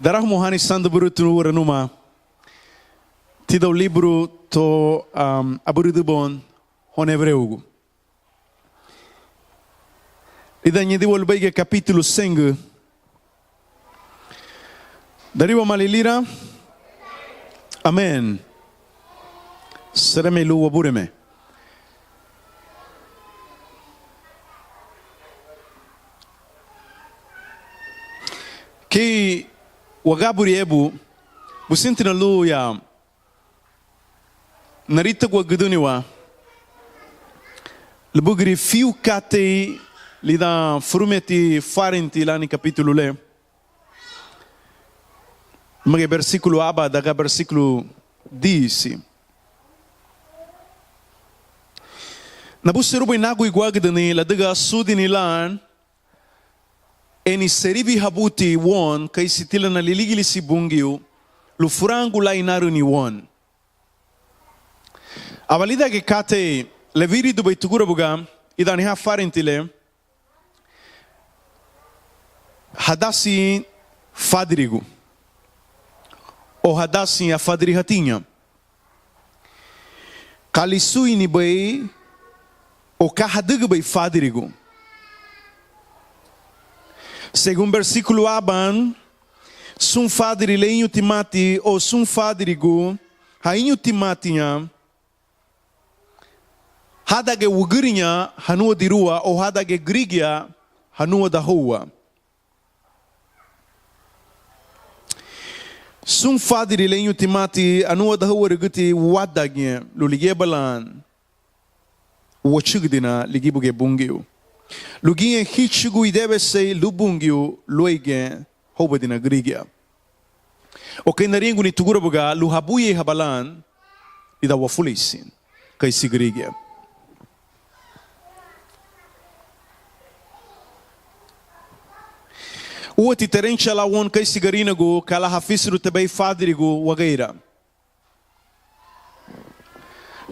Darah mohani sandu berutu renuma. Tida o livro to aburidubon honevreugo. E daí de volver capítulo 5. Dariba malilira. Amém. Sereme lu abureme. Que wagaburi ebu busintina lu ya narita gua geduniwa lebugri fiu kate lida frumeti farinti lá no capítulo le mas versículo aba daga versículo 10 na buserubo inagu iguagdani la daga sudini lan eni seribi habuti won kai sitila na liligili si bungiu lu furangu la inaru ni won avalida ke kate leviri du baitugura buga idani ha farintile hadasi fadrigu o hadasi a fadri hatinha kalisui ni bai o kahadigu bai fadrigu. Segundo versículo aban, sum fadri leinho timati ou sum fadrigo, rainho timatinha, hadage ugrinya hanua dirua ou hadage grigia hanua da rua. Sum fadri leinho timati hanua da rua reguti wadagnya lulige balan, wachugdina ligibuge bungiu. Luginha hichigu deve ser lubungio loige hobadina grigia. O que naringu ni tugura buga luhabuye habalan ida wafulisin kai sigrigia. O titerencha la won kai sigarinago kala hafisru tebei fadrigo wagaira.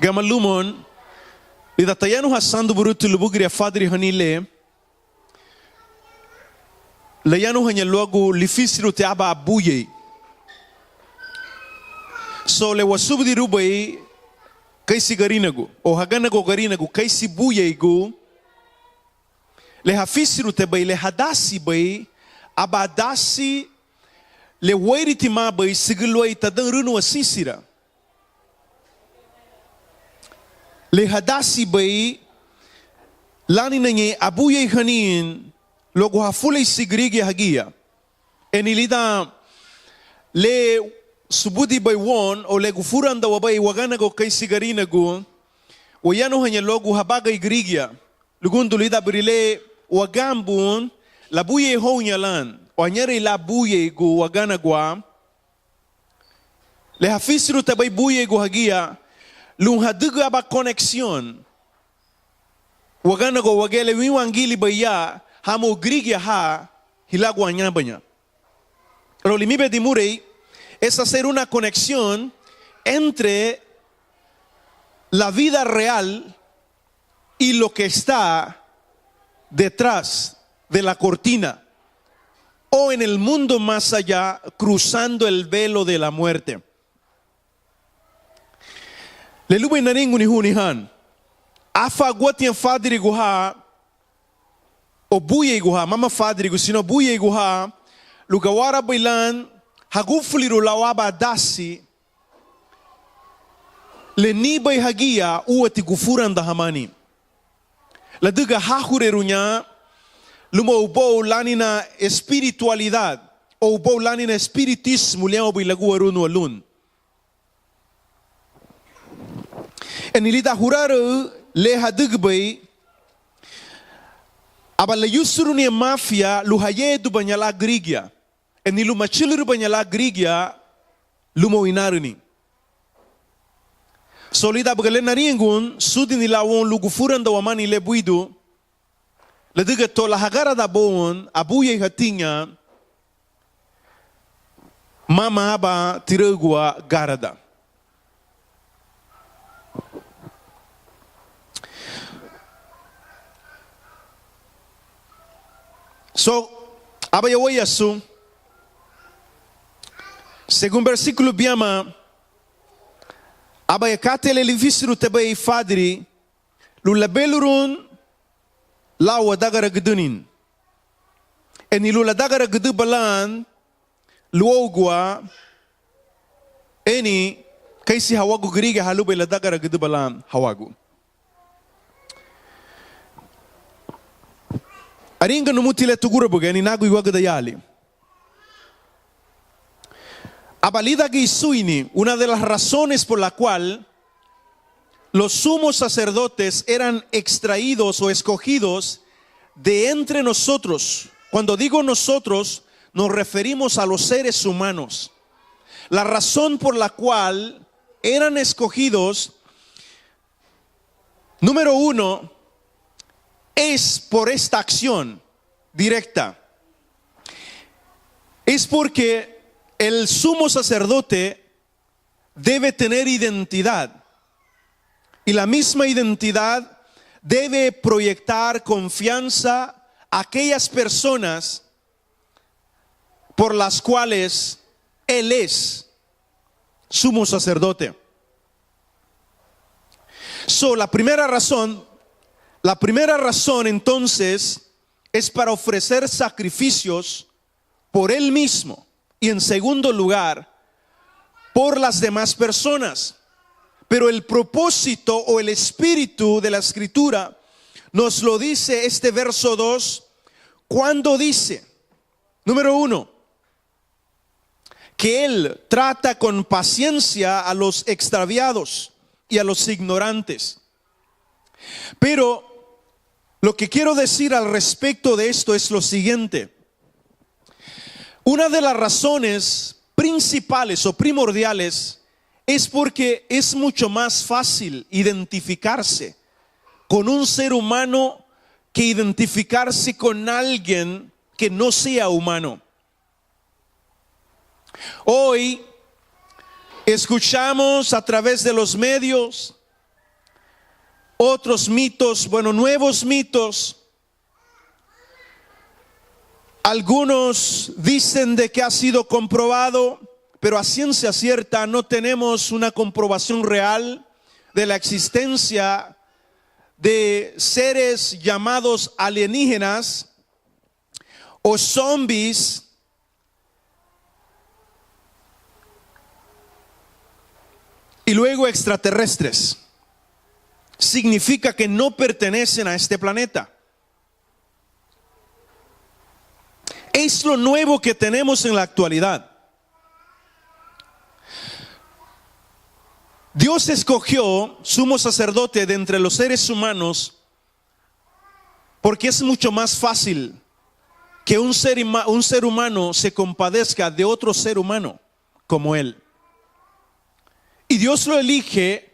Gamalumon ida tayanu hasando burutu lubugri fadri hanile layanu hanya logo lifisiru te aba abuye so le wasubdi rubai kaisi garinago o haganago garinago kaisi buye go le hafisiru te bai le hadasi bai abadasi le wairiti ma bai sigiloi tadan runu asisira le hadasi bai lani nange abuye hanin logo hafule sigrigi hagia enilida le subudi bai won o le gufuranda wabai wagana go kai sigarina go wayano hanya logo habaga igrigia lugundu lida brile wagambun la buye honya lan o anyere la buye go wagana gwa le hafisiru tabai buye go hagia lung haduga ba connexion wagana go wagele wiwangili baya hamo grigia ha hilagua nyambanya pero limibe de murei es hacer una conexión entre la vida real y lo que está detrás de la cortina o en el mundo más allá cruzando el velo de la muerte. Le lube naringu ni hunihan. Afa guatian fadri guha o buye guha mama fadri gu sino buye guha lugawara bailan hagufuliru lawaba dasi le nibai hagia uati gufuran da hamani. La duga hahurerunya luma ubo lanina espiritualidad o ubo lanina espiritismo leo bilagu arunu alun. Enilida huraru le hadugbai abala yusuru ni mafia luhaye du banyala grigia enilu machiluru banyala grigia lumo inaruni solida bagale naringun sudini lawon lugufuran da wamani le buidu le diga to la hagara da bon abuye hatinha mama aba tiragua garada. So, abayawayasu Según versículo biama, abayakate lelifisru tebay fadri, lulabelurun lawa dagara gedunin. Eni lula dagara gedu balan, luogwa, eni kaisi hawagu geriga halubay la dagara gedu balan hawagu. Aringa numutile tugura buga, ni nagu iwaga dayali. Abalida Gisuini, una de las razones por la cual los sumos sacerdotes eran extraídos o escogidos de entre nosotros. Cuando digo nosotros, nos referimos a los seres humanos. La razón por la cual eran escogidos, número uno, es por esta acción directa. Es porque el sumo sacerdote debe tener identidad. Y la misma identidad debe proyectar confianza a aquellas personas por las cuales él es sumo sacerdote. La primera razón entonces es para ofrecer sacrificios por él mismo. Y en segundo lugar, por las demás personas. Pero el propósito o el espíritu de la escritura nos lo dice este verso 2, cuando dice, número 1, que Él trata con paciencia a los extraviados y a los ignorantes. Pero lo que quiero decir al respecto de esto es lo siguiente. Una de las razones principales o primordiales es porque es mucho más fácil identificarse con un ser humano que identificarse con alguien que no sea humano. Hoy escuchamos a través de los medios otros mitos, nuevos mitos. Algunos dicen de que ha sido comprobado, pero a ciencia cierta no tenemos una comprobación real de la existencia de seres llamados alienígenas o zombies y luego extraterrestres. Significa que no pertenecen a este planeta. Es lo nuevo que tenemos en la actualidad. Dios escogió sumo sacerdote de entre los seres humanos porque es mucho más fácil que un ser humano se compadezca de otro ser humano como él. Y Dios lo elige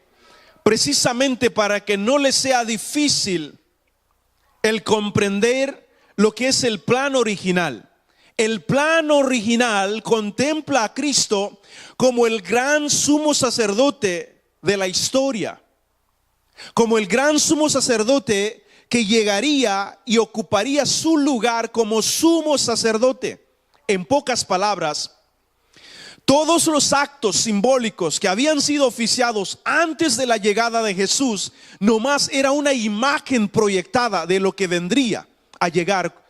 precisamente para que no le sea difícil el comprender lo que es el plan original. El plan original contempla a Cristo como el gran sumo sacerdote de la historia, como el gran sumo sacerdote que llegaría y ocuparía su lugar como sumo sacerdote. En pocas palabras, todos los actos simbólicos que habían sido oficiados antes de la llegada de Jesús, nomás era una imagen proyectada de lo que vendría a llegar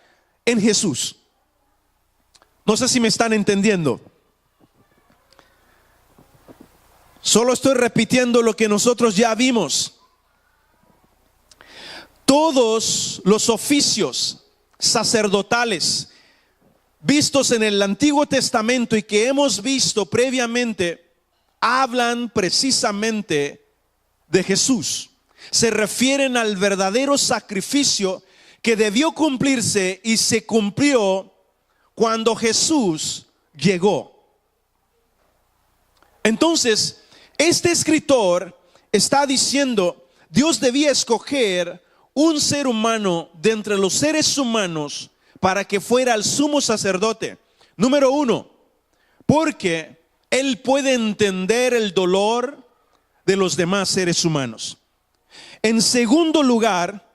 en Jesús. No sé si me están entendiendo. Solo estoy repitiendo lo que nosotros ya vimos. Todos los oficios sacerdotales vistos en el Antiguo Testamento y que hemos visto previamente hablan precisamente de Jesús. Se refieren al verdadero sacrificio que debió cumplirse y se cumplió cuando Jesús llegó. Entonces, este escritor está diciendo, Dios debía escoger un ser humano de entre los seres humanos para que fuera el sumo sacerdote. Número 1, porque él puede entender el dolor de los demás seres humanos. En segundo lugar,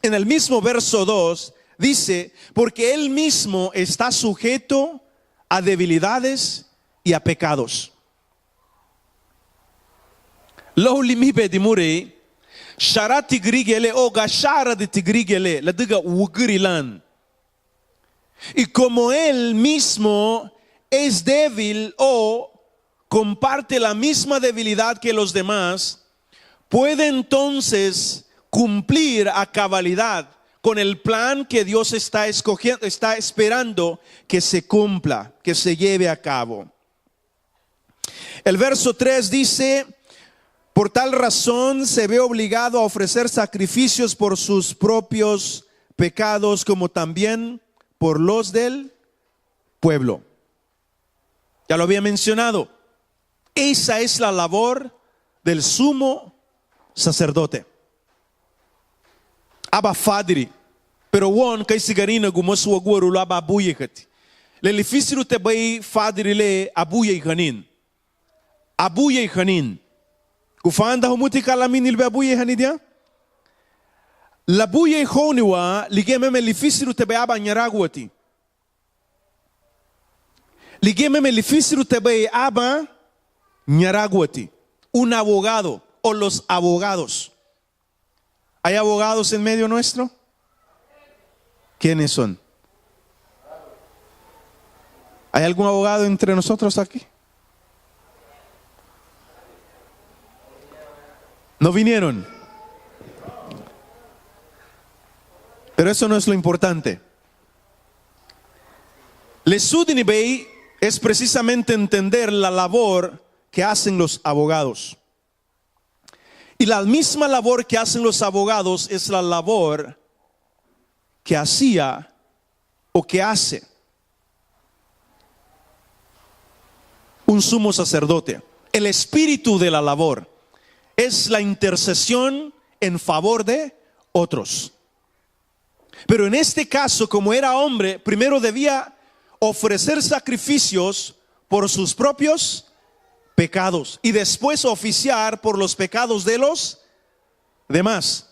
en el mismo verso 2, dice, porque él mismo está sujeto a debilidades y a pecados. Lo limipe di muri, shara tigrigele o gashara de tigrigele, la diga ugrilan. Y como él mismo es débil o comparte la misma debilidad que los demás, puede entonces cumplir a cabalidad con el plan que Dios está escogiendo, está esperando que se cumpla, que se lleve a cabo. El verso 3 dice: por tal razón se ve obligado a ofrecer sacrificios por sus propios pecados, como también por los del pueblo. Ya lo había mencionado. Esa es la labor del sumo sacerdote. Aba fadri, pero won kai sigarina gumo suaguru aba abuyekati. Le lifisiru te bai fadri le abuye hanin. Abuye hanin. Kufanda humuti kalamin ilbe abuye hanidia. La buye honiwa ligeme me lifisiru te bai aba nyaraguati. Ligeme me lifisiru te bai aba nyaraguati. Un abogado o los abogados. ¿Hay abogados en medio nuestro? ¿Quiénes son? ¿Hay algún abogado entre nosotros aquí? ¿No vinieron? Pero eso no es lo importante. Lesudinibei es precisamente entender la labor que hacen los abogados. Y la misma labor que hacen los abogados es la labor que hacía o que hace un sumo sacerdote. El espíritu de la labor es la intercesión en favor de otros. Pero en este caso, como era hombre, primero debía ofrecer sacrificios por sus propios pecados y después oficiar por los pecados de los demás.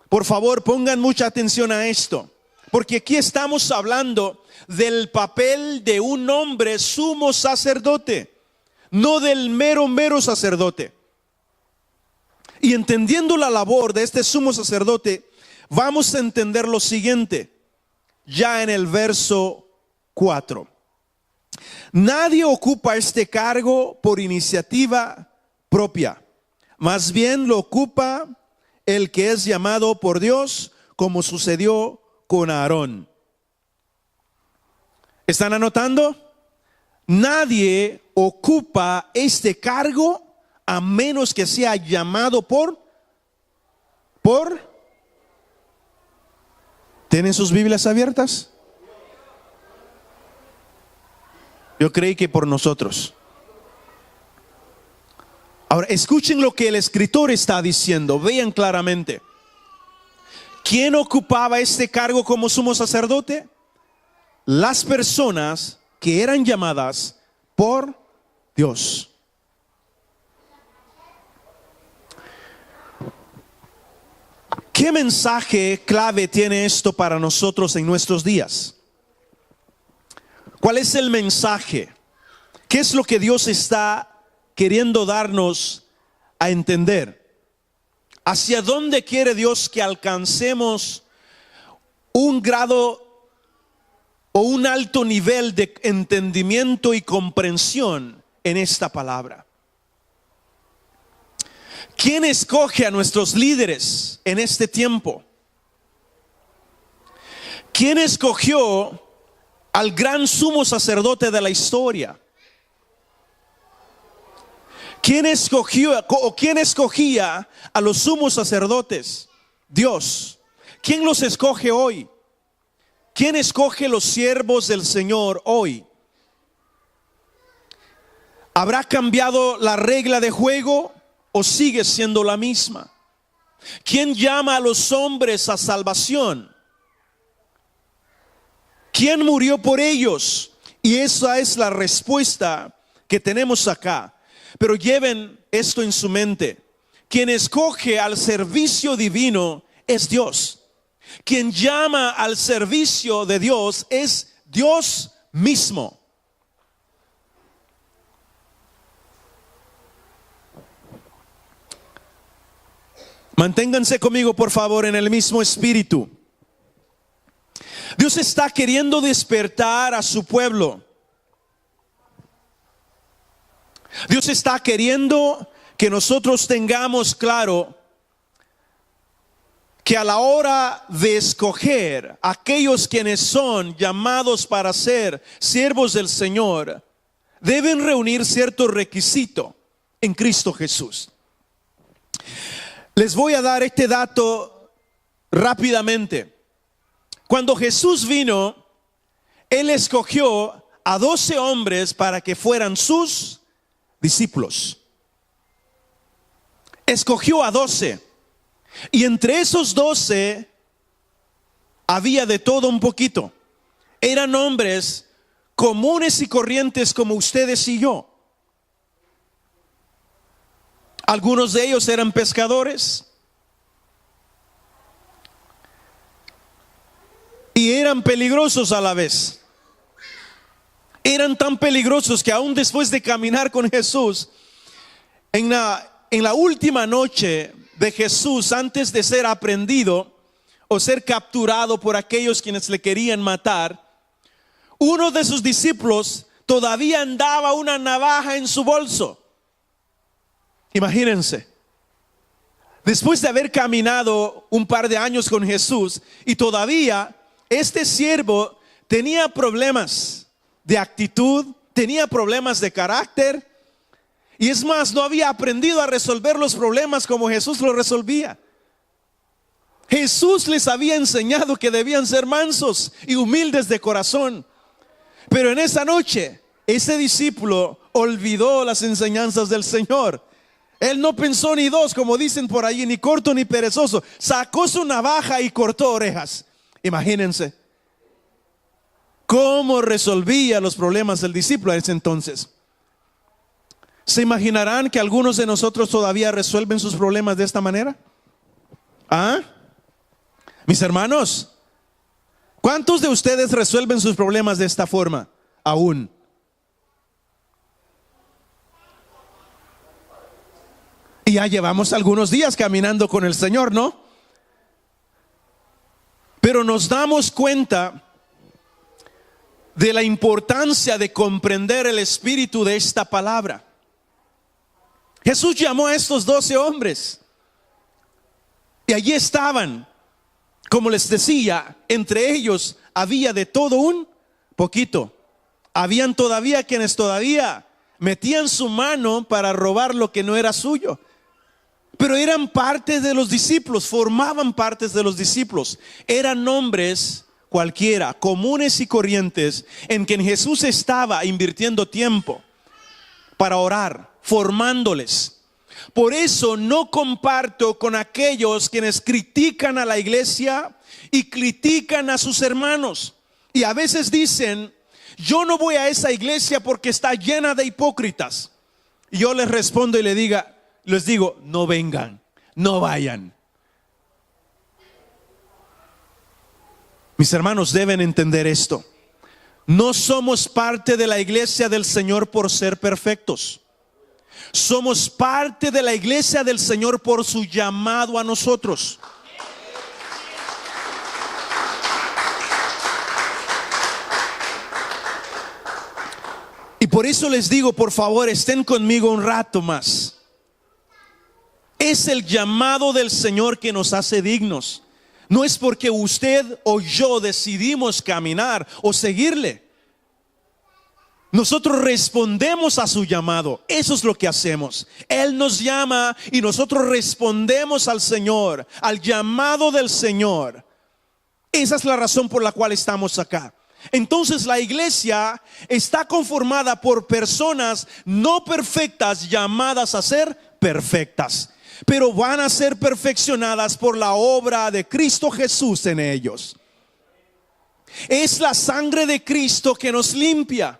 Por favor, pongan mucha atención a esto, porque aquí estamos hablando del papel de un hombre sumo sacerdote, no del mero sacerdote. Y entendiendo la labor de este sumo sacerdote, vamos a entender lo siguiente, ya en el verso 4. Nadie ocupa este cargo por iniciativa propia, más bien lo ocupa el que es llamado por Dios, como sucedió con Aarón. ¿Están anotando? Nadie ocupa este cargo a menos que sea llamado por ¿Tienen sus Biblias abiertas? Yo creí que por nosotros. Ahora escuchen lo que el escritor está diciendo. Vean claramente. ¿Quién ocupaba este cargo como sumo sacerdote? Las personas que eran llamadas por Dios. ¿Qué mensaje clave tiene esto para nosotros en nuestros días? ¿Cuál es el mensaje? ¿Qué es lo que Dios está queriendo darnos a entender? ¿Hacia dónde quiere Dios que alcancemos un grado o un alto nivel de entendimiento y comprensión en esta palabra? ¿Quién escoge a nuestros líderes en este tiempo? ¿Quién escogió al gran sumo sacerdote de la historia? ¿Quién escogió o quién escogía a los sumos sacerdotes? Dios. ¿Quién los escoge hoy? ¿Quién escoge los siervos del Señor hoy? ¿Habrá cambiado la regla de juego o sigue siendo la misma? ¿Quién llama a los hombres a salvación? ¿Quién murió por ellos? Y esa es la respuesta que tenemos acá. Pero lleven esto en su mente. Quien escoge al servicio divino es Dios. Quien llama al servicio de Dios es Dios mismo. Manténganse conmigo, por favor, en el mismo espíritu. Dios está queriendo despertar a su pueblo. Dios está queriendo que nosotros tengamos claro que a la hora de escoger aquellos quienes son llamados para ser siervos del Señor, deben reunir cierto requisito en Cristo Jesús. Les voy a dar este dato rápidamente. Cuando Jesús vino, Él escogió a 12 hombres para que fueran sus discípulos. Escogió a 12. Y entre esos 12 había de todo un poquito. Eran hombres comunes y corrientes como ustedes y yo. Algunos de ellos eran pescadores y eran peligrosos a la vez. Eran tan peligrosos que aún después de caminar con Jesús, en la última noche de Jesús, antes de ser aprehendido o ser capturado por aquellos quienes le querían matar, uno de sus discípulos todavía andaba una navaja en su bolso. Imagínense, después de haber caminado un par de años con Jesús, y todavía este siervo tenía problemas de actitud, tenía problemas de carácter, y es más, no había aprendido a resolver los problemas como Jesús los resolvía. Jesús les había enseñado que debían ser mansos y humildes de corazón, pero en esa noche ese discípulo olvidó las enseñanzas del Señor. Él no pensó ni dos, como dicen por allí, ni corto ni perezoso. Sacó su navaja y cortó orejas. Imagínense cómo resolvía los problemas del discípulo a ese entonces. ¿Se imaginarán que algunos de nosotros todavía resuelven sus problemas de esta manera? ¿Ah? Mis hermanos, ¿cuántos de ustedes resuelven sus problemas de esta forma aún? Y ya llevamos algunos días caminando con el Señor, ¿no? Pero nos damos cuenta de la importancia de comprender el espíritu de esta palabra. Jesús llamó a estos 12 hombres y allí estaban, como les decía, entre ellos había de todo un poquito. Habían todavía quienes todavía metían su mano para robar lo que no era suyo, pero eran parte de los discípulos, formaban partes de los discípulos. Eran hombres cualquiera, comunes y corrientes, en quien Jesús estaba invirtiendo tiempo para orar, formándoles. Por eso no comparto con aquellos quienes critican a la iglesia y critican a sus hermanos. Y a veces dicen: yo no voy a esa iglesia porque está llena de hipócritas. Y yo les respondo y les digo: no vengan, no vayan. Mis hermanos deben entender esto. No somos parte de la iglesia del Señor por ser perfectos. Somos parte de la iglesia del Señor por su llamado a nosotros. Y por eso les digo, por favor, estén conmigo un rato más. Es el llamado del Señor que nos hace dignos. No es porque usted o yo decidimos caminar o seguirle. Nosotros respondemos a su llamado. Eso es lo que hacemos. Él nos llama y nosotros respondemos al Señor, al llamado del Señor. Esa es la razón por la cual estamos acá. Entonces la iglesia está conformada por personas no perfectas llamadas a ser perfectas, pero van a ser perfeccionadas por la obra de Cristo Jesús en ellos. Es la sangre de Cristo que nos limpia.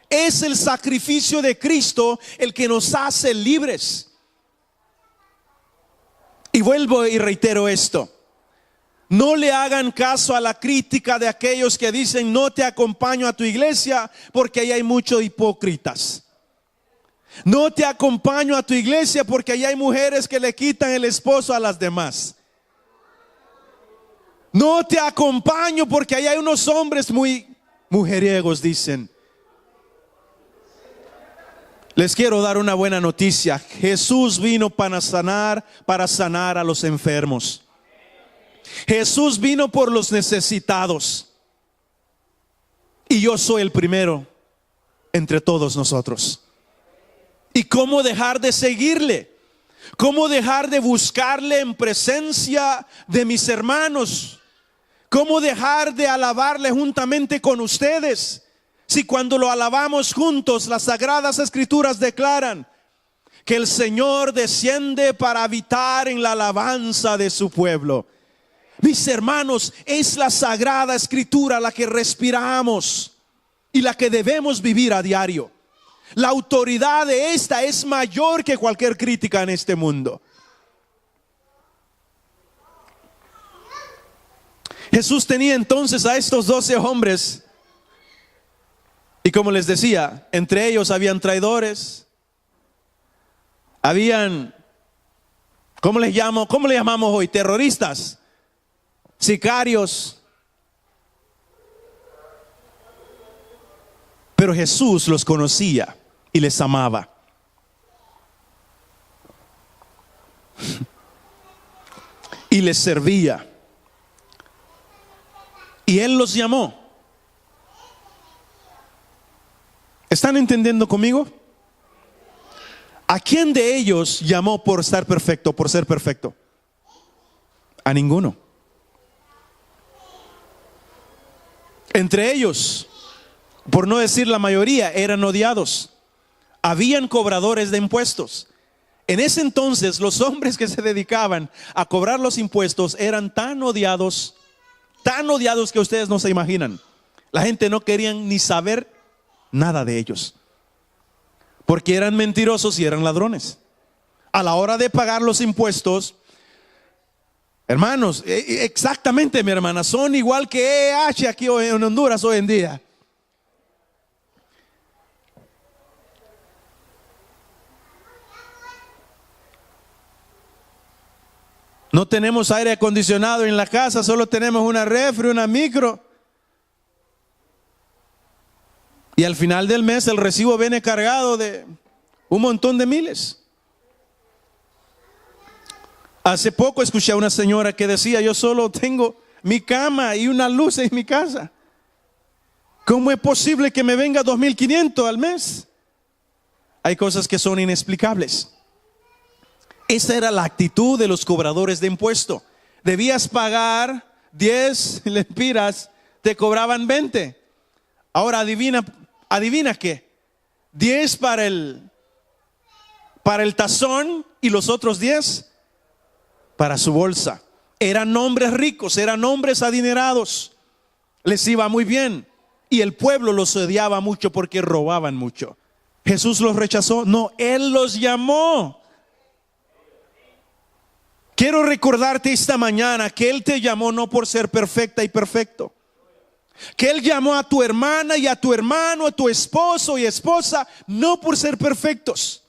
Es el sacrificio de Cristo el que nos hace libres. Y vuelvo y reitero esto: no le hagan caso a la crítica de aquellos que dicen: no te acompaño a tu iglesia porque ahí hay muchos hipócritas. No te acompaño a tu iglesia porque allá hay mujeres que le quitan el esposo a las demás. No te acompaño porque allá hay unos hombres muy mujeriegos, dicen. Les quiero dar una buena noticia. Jesús vino para sanar a los enfermos. Jesús vino por los necesitados. Y yo soy el primero entre todos nosotros. ¿Y cómo dejar de seguirle? ¿Cómo dejar de buscarle en presencia de mis hermanos? ¿Cómo dejar de alabarle juntamente con ustedes? Si cuando lo alabamos juntos, las Sagradas Escrituras declaran que el Señor desciende para habitar en la alabanza de su pueblo. Mis hermanos, es la Sagrada Escritura la que respiramos y la que debemos vivir a diario. La autoridad de esta es mayor que cualquier crítica en este mundo. Jesús tenía entonces a estos 12 hombres. Y como les decía, entre ellos habían traidores. Habían, ¿cómo le llamamos hoy? Terroristas, sicarios. Pero Jesús los conocía y les amaba. Y les servía. Y Él los llamó. ¿Están entendiendo conmigo? ¿A quién de ellos llamó por estar perfecto, por ser perfecto? A ninguno. Entre ellos, por no decir la mayoría, eran odiados. Habían cobradores de impuestos. En ese entonces, los hombres que se dedicaban a cobrar los impuestos eran tan odiados que ustedes no se imaginan. La gente no quería ni saber nada de ellos, porque eran mentirosos y eran ladrones. A la hora de pagar los impuestos, hermanos, exactamente, mi hermana, son igual que EH aquí en Honduras hoy en día. No tenemos aire acondicionado en la casa, solo tenemos una refri, una micro. Y al final del mes el recibo viene cargado de un montón de miles. Hace poco escuché a una señora que decía: yo solo tengo mi cama y una luz en mi casa. ¿Cómo es posible que me venga 2.500 al mes? Hay cosas que son inexplicables. Esa era la actitud de los cobradores de impuesto. Debías pagar 10 lempiras, te cobraban 20. Ahora adivina qué. 10 para el tazón y los otros 10 para su bolsa. Eran hombres ricos, eran hombres adinerados. Les iba muy bien. Y el pueblo los odiaba mucho porque robaban mucho. ¿Jesús los rechazó? No, Él los llamó. Quiero recordarte esta mañana que Él te llamó no por ser perfecta y perfecto. Que Él llamó a tu hermana y a tu hermano, a tu esposo y esposa, no por ser perfectos,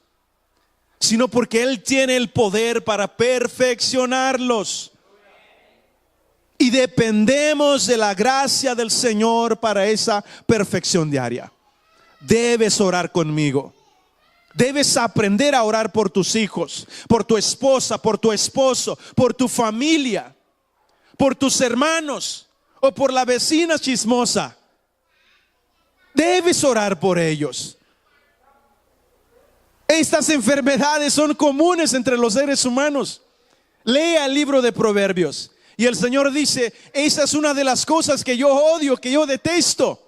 sino porque Él tiene el poder para perfeccionarlos. Y dependemos de la gracia del Señor para esa perfección diaria. Debes orar conmigo. Debes aprender a orar por tus hijos, por tu esposa, por tu esposo, por tu familia, por tus hermanos o por la vecina chismosa. Debes orar por ellos. Estas enfermedades son comunes entre los seres humanos. Lea el libro de Proverbios y el Señor dice: esa es una de las cosas que yo odio, que yo detesto.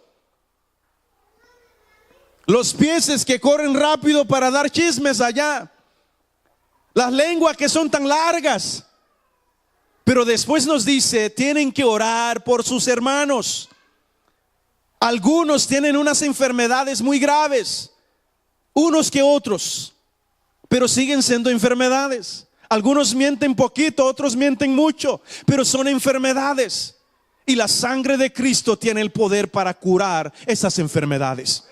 Los pies que corren rápido para dar chismes allá. Las lenguas que son tan largas. Pero después nos dice: tienen que orar por sus hermanos. Algunos tienen unas enfermedades muy graves, unos que otros, pero siguen siendo enfermedades. Algunos mienten poquito, otros mienten mucho, pero son enfermedades. Y la sangre de Cristo tiene el poder para curar esas enfermedades.